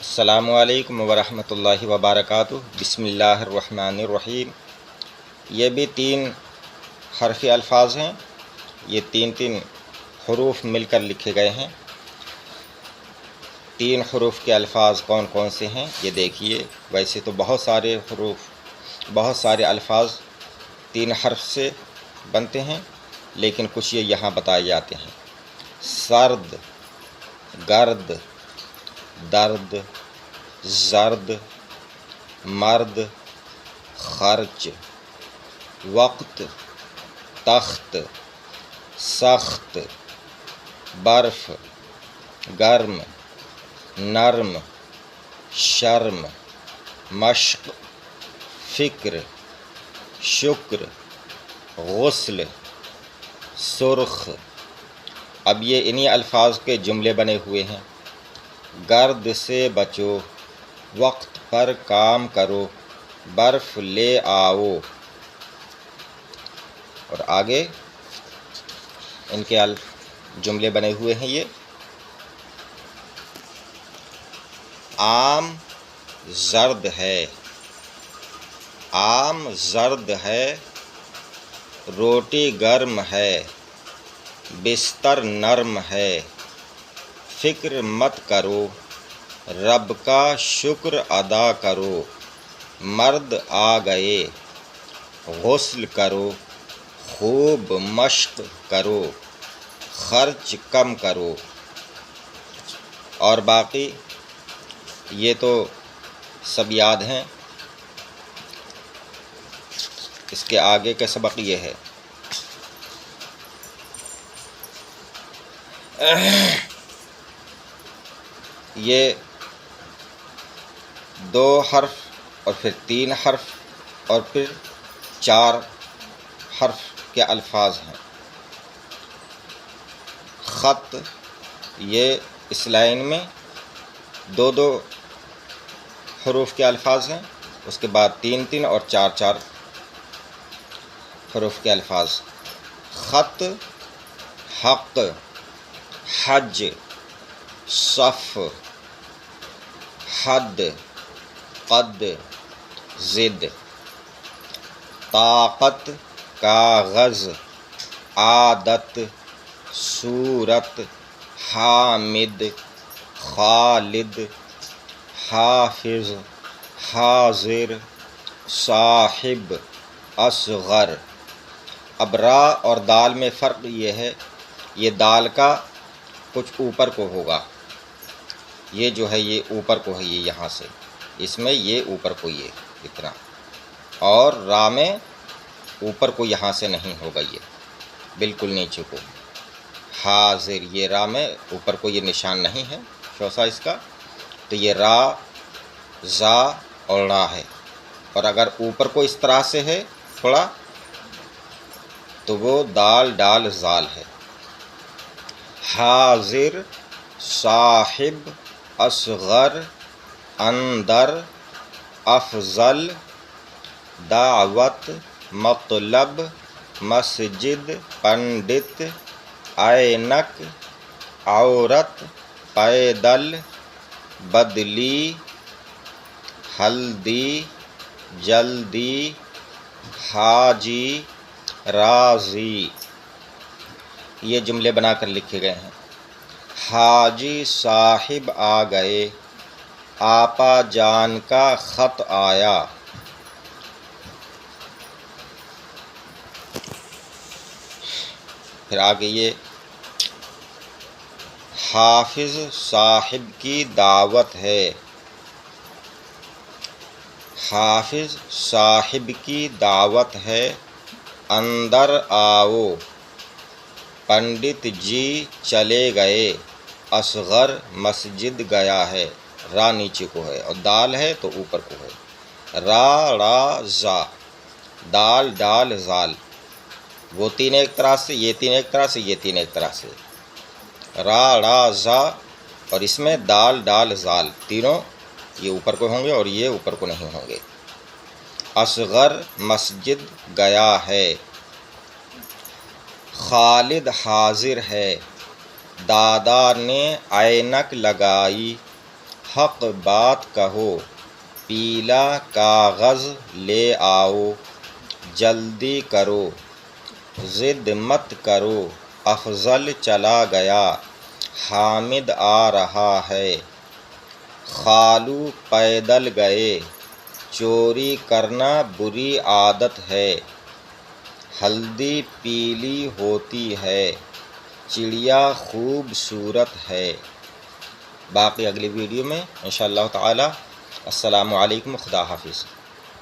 السلام علیکم ورحمۃ اللہ وبرکاتہ۔ بسم اللہ الرحمن الرحیم۔ یہ بھی 3 حرفی الفاظ ہیں، یہ 3 حروف مل کر لکھے گئے ہیں۔ 3 حروف کے الفاظ کون کون سے ہیں یہ دیکھیے۔ ویسے تو بہت سارے الفاظ 3 حرف سے بنتے ہیں، لیکن کچھ یہ یہاں بتائے جاتے ہیں۔ سرد، گرد، درد، زرد، مرد، خرچ، وقت، تخت، سخت، برف، گرم، نرم، شرم، مشق، فکر، شکر، غسل، سرخ۔ اب یہ انہی الفاظ کے جملے بنے ہوئے ہیں۔ گرد سے بچو، وقت پر کام کرو، برف لے آؤ۔ اور آگے ان کے جملے بنے ہوئے ہیں یہ۔ آم زرد ہے، آم زرد ہے، روٹی گرم ہے، بستر نرم ہے، فکر مت کرو، رب کا شکر ادا کرو، مرد آ گئے، غسل کرو، خوب مشق کرو، خرچ کم کرو۔ اور باقی یہ تو سب یاد ہیں۔ اس کے آگے کا سبق یہ ہے۔ یہ 2 حرف اور پھر 3 حرف اور پھر 4 حرف کے الفاظ ہیں۔ خط، یہ اس لائن میں 2 حروف کے الفاظ ہیں، اس کے بعد 3 اور 4 حروف کے الفاظ۔ خط، حق، حج، صف، حد، قد، ضد۔ طاقت، کاغذ، عادت، صورت، حامد، خالد، حافظ، حاضر، صاحب، اصغر۔ اب را اور دال میں فرق یہ ہے، یہ دال کا کچھ اوپر کو ہوگا، یہ جو ہے یہ اوپر کو ہے، یہ یہاں سے، اس میں یہ اوپر کو یہ اتنا، اور را میں اوپر کو یہاں سے نہیں ہوگا، یہ بالکل نیچے کو۔ حاضر، یہ را میں اوپر کو یہ نشان نہیں ہے چوسا اس کا، تو یہ را، زا اور را ہے۔ اور اگر اوپر کو اس طرح سے ہے تھوڑا تو وہ دال ڈال زال ہے۔ حاضر، صاحب، اصغر، اندر، افضل، دعوت، مطلب، مسجد، پنڈت، عینک، عورت، پیدل، بدلی، ہلدی، جلدی، حاجی، راضی۔ یہ جملے بنا کر لکھے گئے ہیں۔ حاجی صاحب آ گئے، آپا جان کا خط آیا۔ پھر آگے یہ حافظ صاحب کی دعوت ہے، حافظ صاحب کی دعوت ہے، اندر آؤ، پنڈت جی چلے گئے، اصغر مسجد گیا ہے۔ را نیچے کو ہے اور دال ہے تو اوپر کو ہے۔ را، را، زا، دال ڈال زال، وہ 3 ایک طرح سے، یہ 3 ایک طرح سے، یہ 3 ایک طرح سے۔ را، را، زا، اور اس میں دال ڈال زال، تینوں یہ اوپر کو ہوں گے اور یہ اوپر کو نہیں ہوں گے۔ اصغر مسجد گیا ہے، خالد حاضر ہے، دادا نے عینک لگائی، حق بات کہو، پیلا کاغذ لے آؤ، جلدی کرو، ضد مت کرو، افضل چلا گیا، حامد آ رہا ہے، خالو پیدل گئے، چوری کرنا بری عادت ہے، ہلدی پیلی ہوتی ہے، چڑیا خوبصورت ہے۔ باقی اگلی ویڈیو میں انشاءاللہ تعالی۔ السلام علیکم، خدا حافظ۔